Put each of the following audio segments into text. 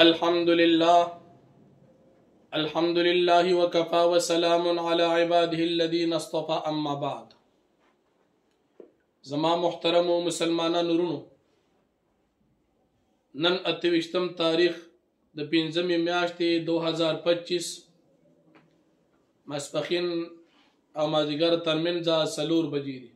الحمد لله وكفى وسلام على عباده الذين اصطفى اما بعد. زما محترم و مسلمانانو ورونو، نن 28 تاریخ د 5 میاشتې 2025 مسپخین او مازدیګر ترمنځ 4 بجې دي.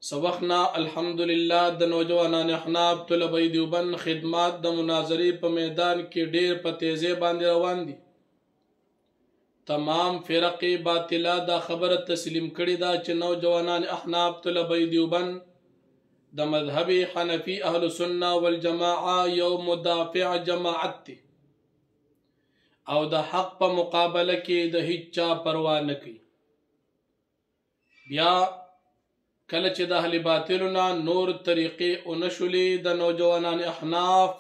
سبقنا الحمدلله د نوجوانان احناف طلبه دیوبند خدمات د مناظرې په میدان کې ډېر په تیزی باندې روان دي. تمام فرق باطله دا خبره تسلیم کړې ده چې نوجوانان احناف طلبه دیوبند د مذهب حنفي اهل سنه والجماعه یو مدافع جماعت دي او د حق په مقابله کې د هیڅ چا پروا نه کوي. بیا کله چې د اهل باطلونه نور طریقې اونشولې د نوجوانان احناف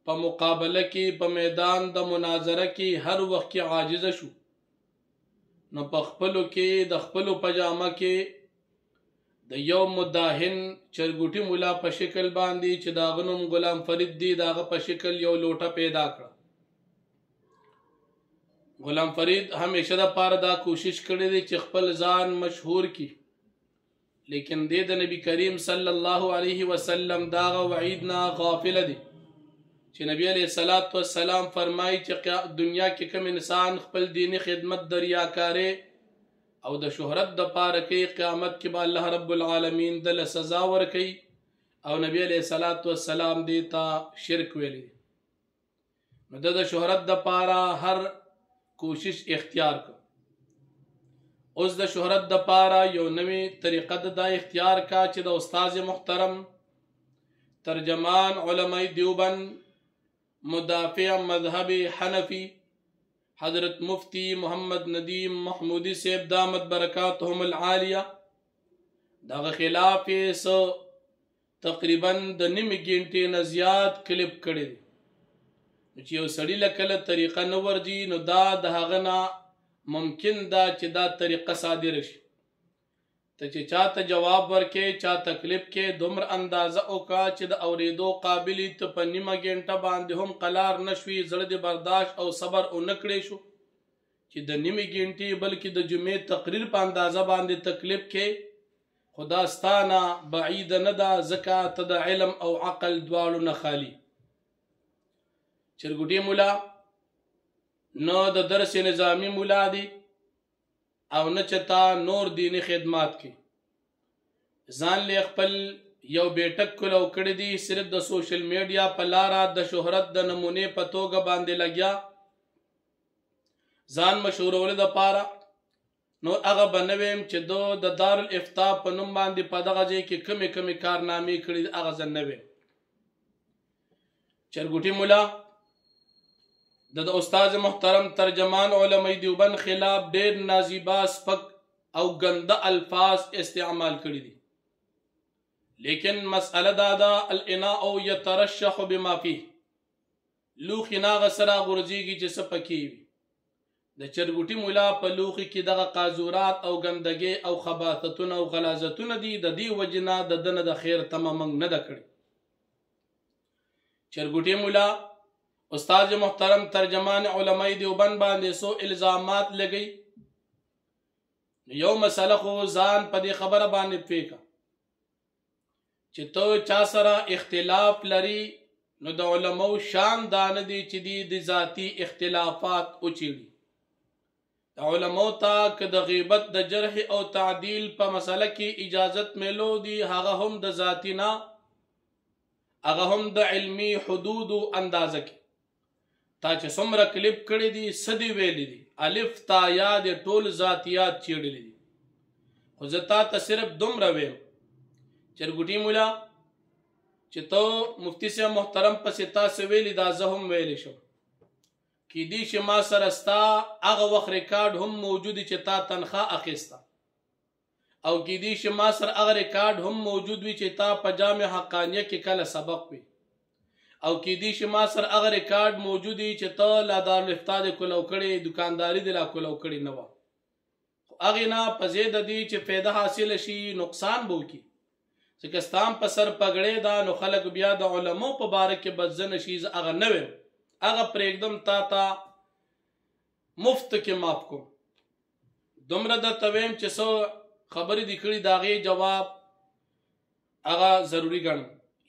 په مقابله کې په میدان د مناظره کې هر وخت کې عاجز شو، نو په خپلو کې د خپلو پجامه کې د یو مداهن چرګوټي مولا په شکل باندې چې داغه نوم غلام فرید دی داغه په شکل یو لوټه پیدا کړه. غلام فرید همیشه د پاره دا کوشش کړی دی چې خپل ځان مشهور کی، لیکن د نبی کریم صلی الله علیه وسلم داغه وعیدنا غافل دی چې نبی علیہ الصلوۃ والسلام فرمایي چې دنیا کې کوم انسان خپل دینی خدمت د ریاکاری او د شهرت د پاره کوي، قیامت کې به الله رب العالمین دل سزا ورکوي. او نبی علیہ الصلوۃ والسلام دې ته شرک ویلی، نو د شهرت د پاره هر کوشش اختیار کړ. اوس د شهرت د پاره یو نوی طریقه د اختیار کا چې د استاد محترم ترجمان علماء دیوبند مدافع مذهب حنفی حضرت مفتی محمد ندیم محمودی صاحب دامت برکاتهم العالیہ دغه خلاف تقریبا د نیمه ګنټې نه زیات کلپ کړی دی چې یو سړی لکه طریقه نه ورځي، نو دا د هغه نه ممکن دا چې دا طریقه صادر شي. ته چې چاته جواب ورکې چا تکلیف کې دومره اندازه وکړه چې د اوریدو قابلی ته په نیمه ګنټه باندې هم قلار نشوي، زړه دې برداشت او صبر ونه کړی شو چې د نیمه ګنټې بلکې د جمعې تقریر په اندازه باندې تکلیف کې خدا ستانه بعید نه ده، ځکه ته د علم او عقل دواړو نه خالی. چرګوټي مولا نو د درس نظامی مولا دی او نه چتا نور دینی خدمات کی ځان له خپل یو بیٹک کولو کړی دی، صرف د سوشل میډیا په لارا د شهرت د نمونه په توګه باندې لګیا ځان مشهورول د پاره. نو هغه بنویم چې د دارالافتاء په نوم باندې په دغه ځای کې کمی کمی کارنامې کړي هغه ځنوي. چرګوټي مولا د استاد محترم ترجمان علماء دیوبند خلاف ډیر نازیبا سپک او گنده الفاظ استعمال کړي دي، لیکن مسئله دا الاناء یترشح بما فيه لوخي ناغه سره غورځيږي چې سپکی وي. د چرګوټي مولا په لوخي کې دغه قاذورات او گندګي او خباثتونه او غلاظتونه دي، د دې وجنا د دنه د خیر تمام نه د کړي. چرګوټي مولا استاد محترم ترجمان علماء دیوبند باندې سو الزامات لګي. یو مسله خو ځان په دې خبره باندې پېکا چې ته چا سره اختلاف لري، نو د علماء شان دان دي چې د ذاتی اختلافات اوچېږي. علماء ته که د غیبت د جرح او تعدیل په مسله کې اجازت ملو دي، هغه هم د ذاتی نه، هغه هم د علمی حدود او اندازه کې تا چې څومره کلیپ کړی دي سدي ویلی دي الف تا یا د ټول ذاتیات چیړلې دي. خو زه تا ته صرف دومره ویم چرګوټي مولا چې ته مفتی صاحب محترم پسې تاسو ویلی دا زه هم ویلی شم کیدی چې ما سره ستا هغه وخت ریکارډ هم موجود چې تا تنخواه اخیسته، او کیدی چې ما سره هغه ریکارډ هم موجود وي چې تا په جامع حقانیه کې کله سبق وي، او کیدی چې ما سره هغه ریکارډ موجود وي چې ته لا دارالافتاء د کولو کړي دکانداري د لا کولو کړي نه و. هغه نه په زید دي چې پیدا حاصل شي نقصان بو کی ځکه ستام په سر پګړې ده نو خلک بیا د علماو په باره کې بد زه نشي زه هغه نه ویم، هغه پرېږدم تا ته مفت کې معاف کوم. دومره درته ویم چې څه خبرې دي کړي د هغې جواب هغه ضروري ګڼم.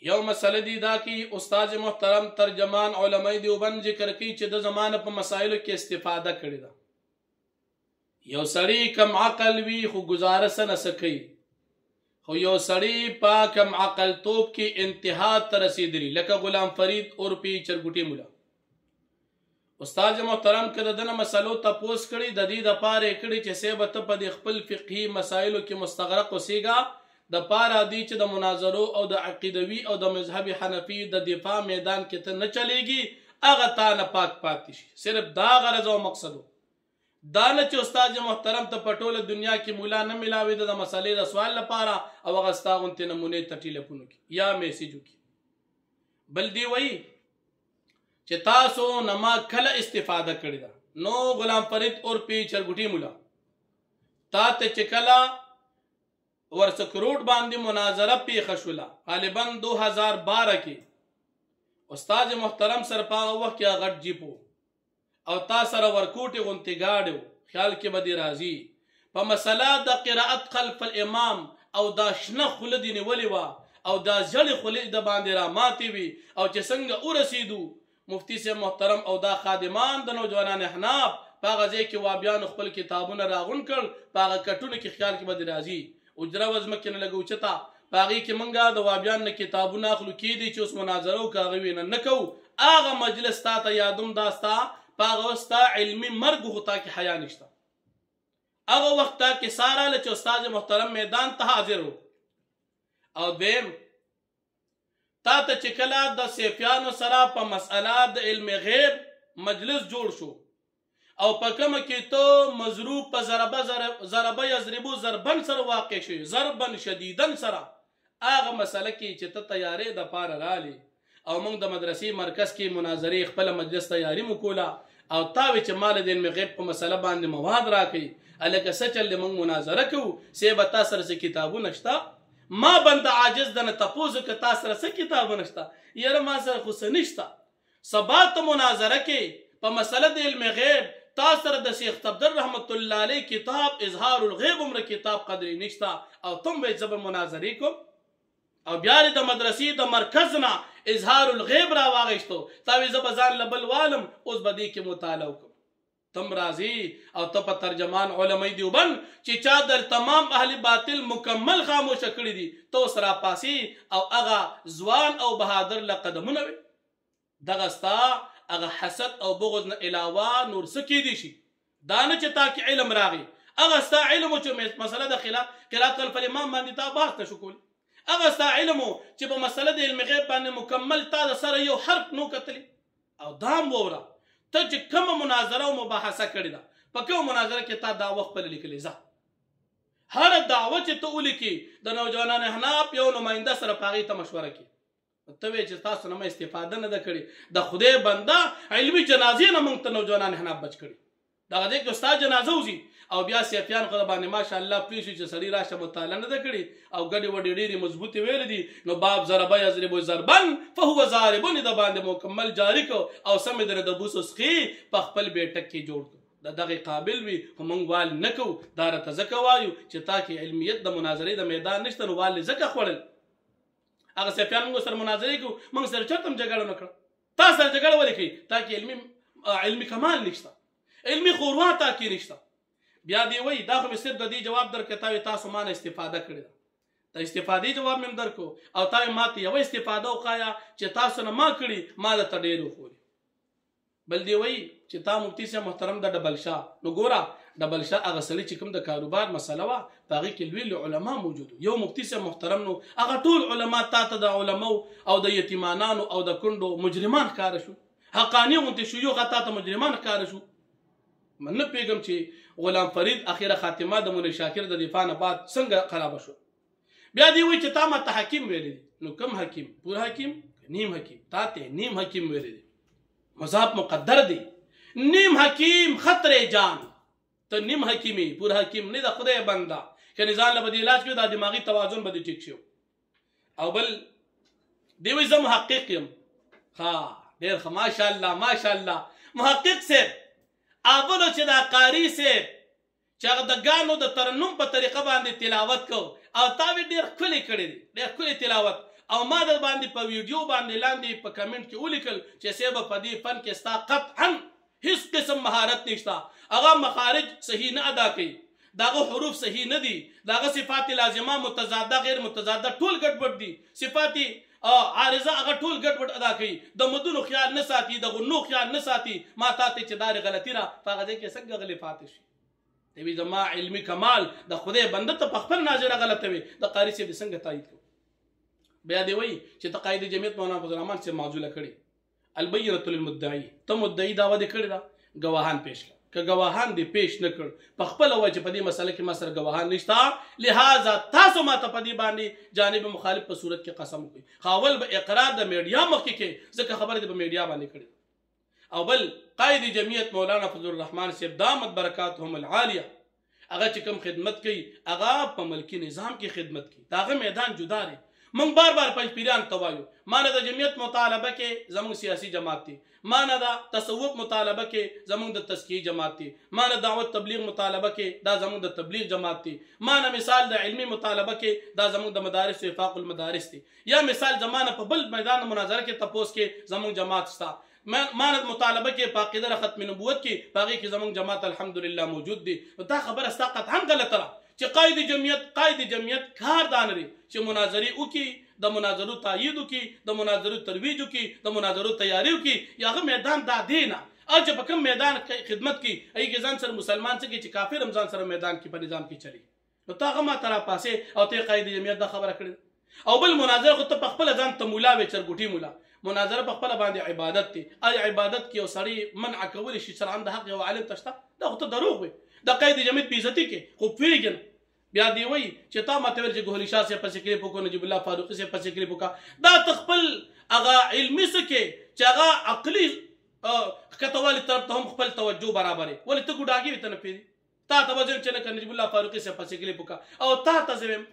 یو مسله دی دا کې استاد محترم ترجمان علماء دیوبند ذکر کوي چې د زمانه په مسایلو کې استفاده کړې ده. یو سړی کم عقل وي خو گزاره څه نه څه کوي، خو یو سړی په کم عقل توب کې انتها ته رسېدلی لکه غلام فرید اورپي چرګوټي مولا. استاد محترم که د دنه مسلو تپوس کړي د دې دپاره یې کړي چې صیبه ته په د خپل فقهي مسایلو کې مستغرق اوسېږه، د پاره دی چې د مناظرو او د عقیدوي او د مذهب حنفي د دفاع میدان کې ته نه چلیږي، هغه تا نه پاک پاتې شي. صرف دا غرض او مقصد و، دا نه چې استاد محترم ته په ټوله دنیا کې مولا نه ملاوېده د مسلې د سوال لپاره او هغه ستا غوندې نمونې ته ټیلیفون وکړي یا میسیج وکړي. بل دی وایي چې تاسو نه ما کله استفاده کړې ده. نو غلام فرید اورپي چرګوټي مولا تا ته چې کله ورسکروټ باندې مناظره پیښه شوله غالبا 2012 کې استاد محترم سره په هغه وخت کې غټ جیپو او تا سره ورکوټې غوندې ګاډی و، خیال کې به دې راځي په مسله د قرائت خلف الامام او دا شنه خوله دې نیولې وه او دا زړې خولې د باندې را ماتې وي او چې څنګه ورسېدو مفتي صاحب محترم او دا خادمان د نوجوانان احناف په هغه ځای کې وابیانو خپل کتابونه راغونډ کړل، په هغه کټونو کې خیال کې به دې راځي اجره وزمکې نه لږ اوچته په هغې کې موږ د وابیان نه کتابونه اخلو کېدی چې اوس مناظره وکړو هغه وینه نه کوو. هغه مجلس تا ته یادوم دا ستا په هغه وخت ستا علمي مرګ خو تا کې حیا نشته. هغه وخت تا کې ساراله چې استاد محترم میدان ته حاضر و. او دویم تا ته چې کله د سیفیانو سره په مسئله د علم غیب مجلس جوړ شو او په کومه کې ته مضروب په ضربه یضربو ضربن سره واقع شوی ضربن شدیدن سره هغه مسله کې چې ته تیارې د پاره رالی او موږ د مدرسې مرکز کې مناظرې خپل مجلس تیاری مو کوله او تا وی چې مال د علم غیب په مسله باندې مواد راکړي الکه څه چل موږ مناظره کوو سیبه تا سره څه کتابونه شته ما بند عاجز دنه تپوز که تا سره څه کتابونه شته یاره ما سره خو څه نشته. سبا ته مناظره کې په مسله د علم غیب تا سره د شیخ تبدر رحمت الله علیه کتاب اظهار الغیب عمره کتاب قدرې نشته او تم به زب مناظرې کوم او بیا د مدرسې د مرکز نه اظهار الغیب را واغشتو تا وی زب ځان لبل والم اوس به دې کې مطالعه وکم. تم راضی او ته په ترجمان علماء دیوبند چې چا در تمام اهل باطل مکمل خاموشه کړي دي تو سره پاسي او هغه ځوان او بهادر لقدمونه وي دغه ستا هغه حسد او بغض نه علاوه نور څه کېدی شي. دا نه چې تا کې علم راغی هغه ستا علم چې مسله د قرات خلف الامام باندې تا بحث نه شو کولی، هغه ستا علم چې په مسله د علم غیب باندې مکمل تا د سره یو حرف نو کتلی او دام ووره ته چې کومه مناظره او مباحثه کړې ده په کومه مناظره کې تا دعوه خپل لیکلې ځه هر دعوه چې ته ولیکې د نوجوانان احناف یو نماینده سره په هغې ته مشوره کړي ته وایې چې تاسو نه مې استفاده نه ده کړې د خدای بنده علمي جنازې نه موږ ته نوجوانان احناف بچ کړي دغه ځای کې ستا جنازه وځي او بیا سیفیان خو باندې ماشاءالله پوه شي چې سړي راشه مطالعه نه ده کړې او ګډې وډې ډېرې مضبوطې ویلې دي نو باب ضربه یضرب ضربن فهو ضارب د باندې مکمل جاری کو او سمې در د بوس اسخي په خپل بیټک کې جوړ کړو د دغه قابل وي خو موږ وال نه کوو دا راته ځکه وایو چې تا کې علمیت د مناظرې د میدان نشته نو وال ځکه خوړل هغه سیفیان موږ سره مناظرې کوو موږ سره چېرته هم جګړه نه کړه تا سره جګړه ولې کوي تا کې علمي کمال نشته علمي خوروا تا کې نشته. بیا دی وایي دا خو مې صرف د دې جواب درکړی تا وایي تاسو ما نه استفاده کړې ده د استفادې جواب مې هم درکړو او تا وایي ما ته یوه استفاده وښایه چې تاسو نه ما کړي ما درته ډېر وښولي. بل دی وایي چې تا مفتي صاحب محترم د ډبل شاه نو ګوره ډبل شاه هغه سړي چې کوم د کاروبار مسله وه په هغې کې لوی علما موجود یو مفتي صاحب محترم نو هغه ټول علما تا ته د علماو او د یتیمانانو او د کونډو مجرمان ښکاره شو حقاني غوندې شیوخ تا ته مجرمان ښکاره شو. من نه پیږم چې غلام فرید اخیره خاتمه د مولوي شاکر د دفاع نه بعد څنګه خرابه شو. بیا دی وایي چې تا ما ته حکیم ویلی دي نو کوم حکیم پور حکیم نیم حکیم تا ته نیم حکیم ویلی دي مذهب مقدر دی نیم حکیم خطر جان ته نیم حکیمی پور حکیم نه د خدای بنده که نظام له به د علاج کړي دا دماغي توازن به دې ټیک شي او بل دی وایي زه محقق یم. ها ډېر ښه ماشاءالله ماشاءالله. محقق صاحب اولو چې دا قاري صاحب چې هغه د ګانو د ترنم په طریقه باندې تلاوت کو او تا وی ډېر ښکلی کړی دی ډېر ښکلی تلاوت او ما در باندې په ویډیو باندې لاندې په کمنټ کې ولیکل چې صاحب په دې فن کې ستا قطعا هیڅ قسم مهارت نشته هغه مخارج صحیح نه ادا کوي داغه حروف صحیح نه دي داغه صفات لازمه متضاده غیر متضاده ټول ګډوډ دي صفات عارضه هغه ټول ګډوډ ادا کوي د مدونو خیال نه ساتي د غنو خیال نه ساتي ما ته چې دار غلطی را هغه دې کې څنګه غلي فاتح شي دوی زما علمي کمال د خدای بنده ته په خپل ناظره غلطه وي د قاری صاحب څنګه تایید کو بیا دی وایي چې تقاعد جمعیت مولانا فضل الرحمن سے معزوله کړي البینه للمدعی ته مدعی دعوه دې کړی دا گواهان پیش کړه که گواهان دې پیش نه کړ په خپل وجه په دې مسله کې ما سره گواهان نشته لہذا تاسو ما ته په دې باندې جانب مخالف په صورت کې قسم وکړي خاول به اقرار د میډیا مخکې کې ځکه خبره دې په میډیا باندې کړي او بل قائد جمعیت مولانا فضل الرحمن صاحب دامت برکاتهم العالیه هغه چې کوم خدمت کوي هغه په ملکی نظام کې خدمت کوي داغه میدان جدا دی من بار بار پنځپیران ته وایو ما نه د جمعیت مطالبه کې زموږ سیاسي جماعت دی ما نه د تصوف مطالبه کې زموږ د تزکیه جماعت دی ما نه دعوت تبلیغ مطالبه کې دا زموږ د تبلیغ جماعت دی ما نه مثال د علمي مطالبه کې دا زموږ د مدارس وفاق المدارس دی یا مثال زمانه په بل میدان مناظره کې تپوس کې زموږ جماعت ستا ما نه مطالبه کې په عقیده ختم نبوت کې باقي کې زموږ جماعت الحمدلله موجود دی دا خبره ستا قطعا غلطه ده چې قائد جمعیت کار دا نه لري چې مناظرې وکړي د مناظرو تایید وکړي د مناظرو ترویج وکړي د مناظرو تیاری وکړي یا هغه میدان دا دی نه او چې په کوم میدان خدمت کوي هغې کې ځان سره مسلمان څه کوي چې کافر هم ځان سره میدان کې په نظام کې چلی نو ته هغه ما ته راپاسې او ته قائد جمعیت دا خبره کړې او بل مناظره خو ته په خپله ځان ته مولا وې چرګوټي مولا مناظره په خپله باندې عبادت دی آیا عبادت کې یو سړی منع کولی شي شرعا د حق یو عالم ته شته دا خو ته دروغ وي د قائد جمعیت بې عزتي کې خو پوهېږي نه بیا دی وایي چې تا ماته ویل چې ګهلي شاه صاحب پسې کلیپ وکړو نجیب الله فاروقي صاحب پسې کلیپ وکړه دا ته خپل هغه علمي څه کې چې هغه عقلي ښکتهوالي طرف ته هم خپل توجه برابرې ولې ته ګوډاګي وي ته نه پوهېږې تا ته به زه چې نه که نجیب الله فاروقي صاحب پسې کلیپ وکړه او تا ته زه ویم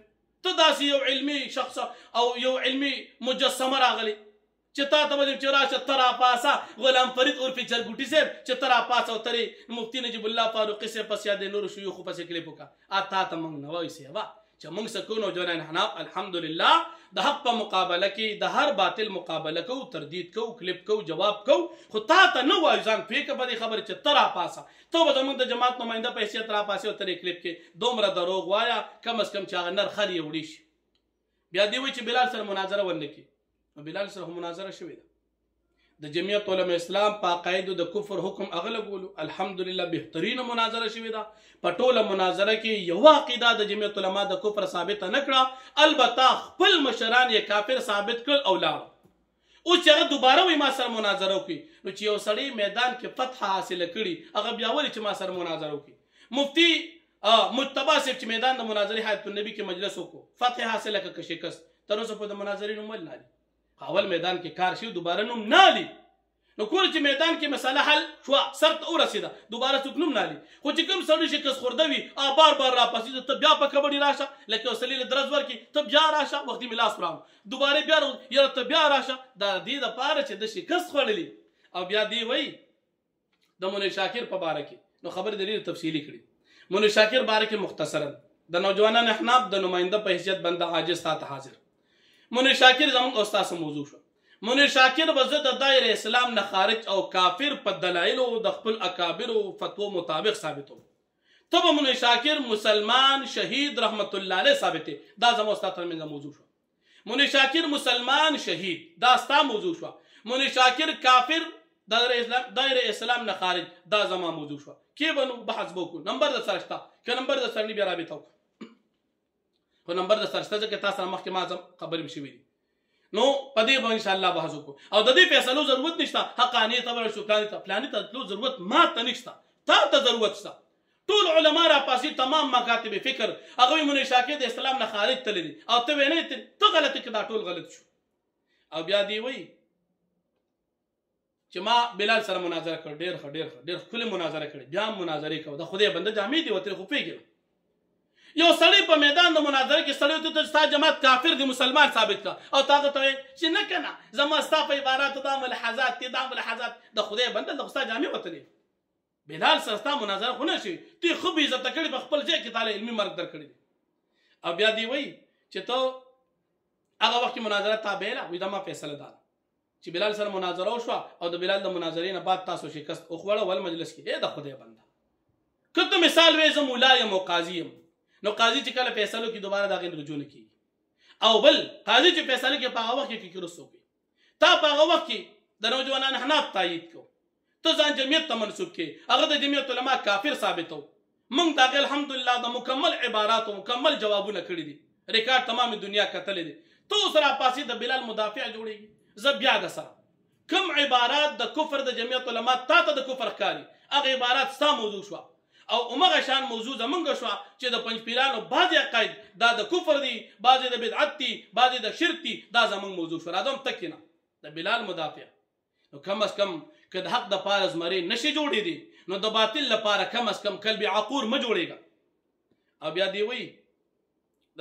ته داسې یو علمي شخص او یو علمي مجسمه راغلی چې تا ته به چې راشه ته راپاسه غلام فرید عرفي چرګوټي صاحب چې ته راپاسه او ترې مفتي نجیب الله فاروقي صاحب پسې یا د نورو شیوخو پسې کلیپ وکړه تا ته موږ نه وایو صاحبه چې موږ څه کوو نوجوانان حناف الحمدلله د حق په مقابله کې د هر باطل مقابله کوو تردید کوو کلیپ کوو جواب کوو خو تا ته نه وایو ځان پوهېږه په دې خبرې چې ته راپاسه ته به زموږ د جماعت نماینده په حیثیت راپاسې او ترې کلیپ کې دومره دروغ وایه کم از کم چې هغه نر خر یې وړي شي بیا دې وایي چې بلال سره مناظره ونه کړي نو بلال سره هم مناظره شوې ده د جمعیت علماء اسلام په عقایدو د کفر حکم هغه لګولو الحمدلله بهترینه مناظره شوې ده په ټوله مناظره کې یوه عقیده د جمعیت علما د کفر ثابته نه کړه البته خپل مشران یې کافر ثابت کړل او لاړه اوس چې هغه دوباره وایي ما سره مناظره وکړي نو چې یو سړی میدان کې فتح حاصله کړي هغه بیا ولې چې ما سره مناظره وکړي مفتي مجتبی صاحب چې میدان د مناظرې حیات النبي کې مجلس وکړو فتح حاصله کړه که شکست تر اوسه په د مناظرې نوم ولې نه اول میدان کې کار شي دوباره نوم نالي نو کور چې میدان کې مسله حل شو سر ته ورسېده دوباره څوک نوم نالي خو چې کوم سړی شکست خورده وي بار بار راپسې ته بیا په کبډي راشه لکه یو سړي له درز ورکړي ته بیا راشه وختي مې لاس پرام دوباره بیا یاره ته بیا راشه د دې دپاره چې د شکست خوړلي او بیا دی وایي د منیر شاکر په باره کې نو خبرې د ډېرې تفصیلي کړي منیر شاکر باره کې مختصرا د نوجوانان احناف د نماینده په حیثیت بنده عاجز تا ته حاضر منیر شاکر زموږ استاد موضوع شو منیر شاکر به زه د دایره اسلام نه خارج او کافر په دلایلو د خپل اکابرو فتوو مطابق ثابتوم ته به منیر شاکر مسلمان شهید رحمت الله علیه ثابتې دا زموږ استاد ترمنځ موضوع شو منیر شاکر مسلمان شهید دا ستا موضوع شو منیر شاکر کافر دایره اسلام نه خارج دا زما موضوع شو کې به نو بحث وکړو نمبر د سره شته که نمبر د سره بیا رابطه وکړو خو نمبر د سره شته ځکه تا سره مخکې ما خبرې مې شوي دي نو په دې به انشاءالله بحث وکړو او د دې فیصلو ضرورت نشته حقانیت ته به شو فلاني ته تلو ضرورت ما ته نشته تا ته ضرورت شته ټول علما راپاسې تمام مکاتب فکر هغه وایي منیر شاکر د اسلام نه خارج تللی دي او ته ویې نه ته غلط کړې دا ټول غلط شو او بیا دې وایي چې ما بلال سره مناظره کړ ډېر ښکلې مناظره کړې بیا هم مناظرې کوو د خدای بنده جامې دي وترې خو پوهېږي یو سړی په میدان د مناظره کې سړی ته ستا جماعت کافر دی مسلمان ثابت کا او تاغه ته چې نه کنه زما ستا په عباراتو دا ملحظات دي دا ملحظات د خدای بنده د ستا جامع وتلی بلال سره ستا مناظره خو نه شي تی خو به عزت کړي په خپل ځای کې تعالی علمي مرګ در کړی او بیا دی وای چې ته هغه وخت مناظره تابع وي دا ما فیصله ده چې بلال سره مناظره وشو او د بلال د مناظرې نه بعد تاسو شکست او خوړه ول مجلس کې د خدای بنده کته مثال وې زم مولا یم او قاضی یم نو قاضي چې کله فیصلو کې دوباره دا غي رجوع نه کیږي او بل قاضي چې فیصله کې په هغه وخت کې کیرسو کوي تا په هغه وخت کې د نوجوانان حناف تایید کو ته ځان جمعیت ته منسوب کې هغه د جمعیت علما کافر ثابتو موږ دا الحمدلله د مکمل عبارات او مکمل جوابونه کړی دي ریکارډ تمام دنیا کتل دي تو سره پاسې د بلال مدافع جوړیږي زه بیا د سره کم عبارات د کفر د جمعیت علما تا ته د کفر ښکاري هغه عبارات ستا موضوع شو او عمره شان موضوع زمونږ شو چې د پنځ پیرانو بعضی عقاید دا د کفر دي بعضی د بدعت دي بعضی د شرک دي دا زمونږ موضوع شو راځم تکینه د بلال مدافع نو کم از کم که د حق د پاره زمری نشي جوړې دي نو د باطل لپاره کم از کم قلب عقور ما جوړېږي او بیا دی وی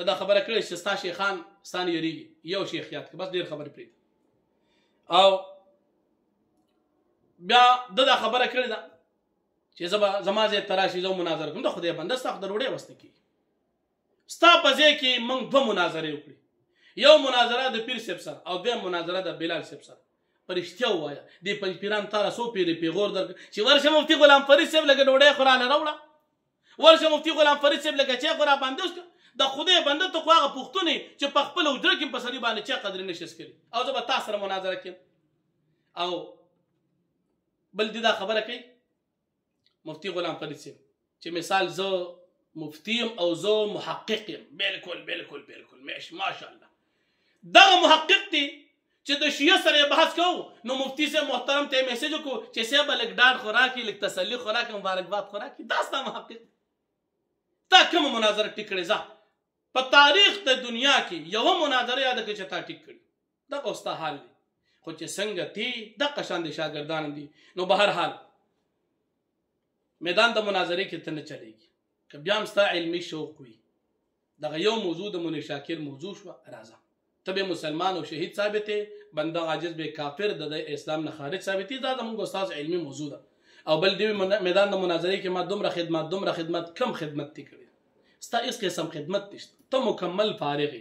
دا خبره کړې چې ستا شیخان ستانه یریږي یو شیخ یاد بس ډیر خبر پرې او بیا دا خبره کړې ده چې زما زه تراشي زو مناظره کوم د خدای بنده سخت دروړې وسته کی ستا په ځای کې موږ دوه مناظره وکړي یو مناظره د پیر صاحب سره او دویم مناظره د بلال صاحب سره پرشتیا وایا د پنځ پیران تاره سو پیری پیغور در چې ورشه مفتی غلام فرید صاحب لګ ډوډۍ خوراله راوړه ورشه مفتی غلام فرید صاحب لګ چې خورا باندې د خدای بنده ته خو هغه پښتوني چې په خپل وجره کې په سړي باندې چې قدر نشس کړي او زه به تاسو سره مناظره کوم او بل دې دا خبره کوي مفتی غلام فرید صاحب چې مثال زه مفتیم او زه محقق یم بالکل بالکل بالکل ماشاءالله دا محقق دی چې د شیعه سره بحث کوو نو مفتی صاحب محترم ته میسج وکړو چې صاحب لږ ډاډ خوراکي لږ تسلی خوراکي مبارکباد خوراکي دا ستا محقق تا کوم مناظره ټیک کړې ځه په تاریخ د دنیا کې یو مناظره یاد کړه چې تا ټیک کړي دا اوستا حال دی خو چې څنګه تی د قشان دي شاګردان دي نو به هر حال میدان د مناظره کې ته نه چلېږي که بیا هم ستا علمي شوق وي دغه یو موضوع د منیر شاکر موضوع شوه راځه ته به مسلمان او شهید ثابتې بنده عاجز به کافر د اسلام نه خارج ثابتې دا زموږ استاد علمي موضوع ده او بل دی میدان د مناظره کې ما دومره خدمت کم خدمت تی کړی ستا هیڅ قسم خدمت نشته ته مکمل فارغ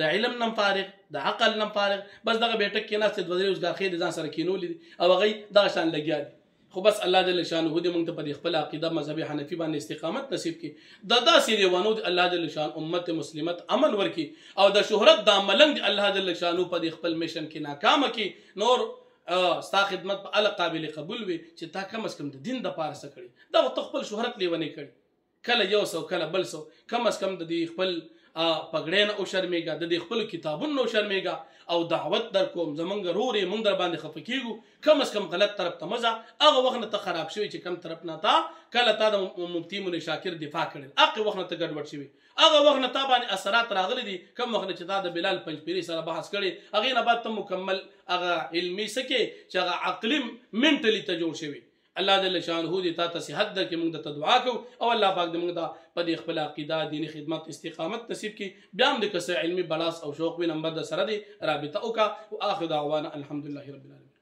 د علم نم فارغ د عقل نم فارغ بس دغه بیٹک کې ناست د وزیر روزګار خیر ځان سره کینولې او هغه دغه شان لګیا دي خو بس الله جل شانه دې موږ ته په خپل عقیده مذهبي حنفي باندې استقامت نصیب کړي د داسې دیوانو الله جل شان امت مسلمت امن ورکی او د شهرت د ملنګ الله جل شانه په خپل میشن کې ناکام کړي نور ستا خدمت په ال قابل قبول وي چې تا کم از کم د دین د پاره سکړي دا خپل شهرت لیونی کړي کله یو سو کله بل سو کم از کم د خپل پګړین او شرمېګا د خپل کتابونو او شرمېګا او دعوت در کوم زمونږ رورې مونږ در باندې خفه کیږو کم از کم غلط طرف ته مزه هغه وخت نه ته خراب شوی چې کم طرف نه تا کله تا د مفتی منیر شاکر دفاع کړل هغه وخت نه ته ګډوډ شوی هغه وخت نه تا باندې اثرات راغلي دي کم وخت چې تا د بلال پنځپيري سره بحث کړي هغه نه بعد ته مکمل هغه علمي سکه چې هغه عقلي منټلی ته جوړ شوی الله جل شانه دې تا ته صحت درکې موږ ته دعا کوو او الله پاک دې موږ ته په دې خپل عقیده دینی خدمت استقامت نصیب کړي بیا هم د کسه علمي بلاس او شوق وي نمبر د سره دي رابطه وکا او اخر دعوانا الحمدلله رب العالمین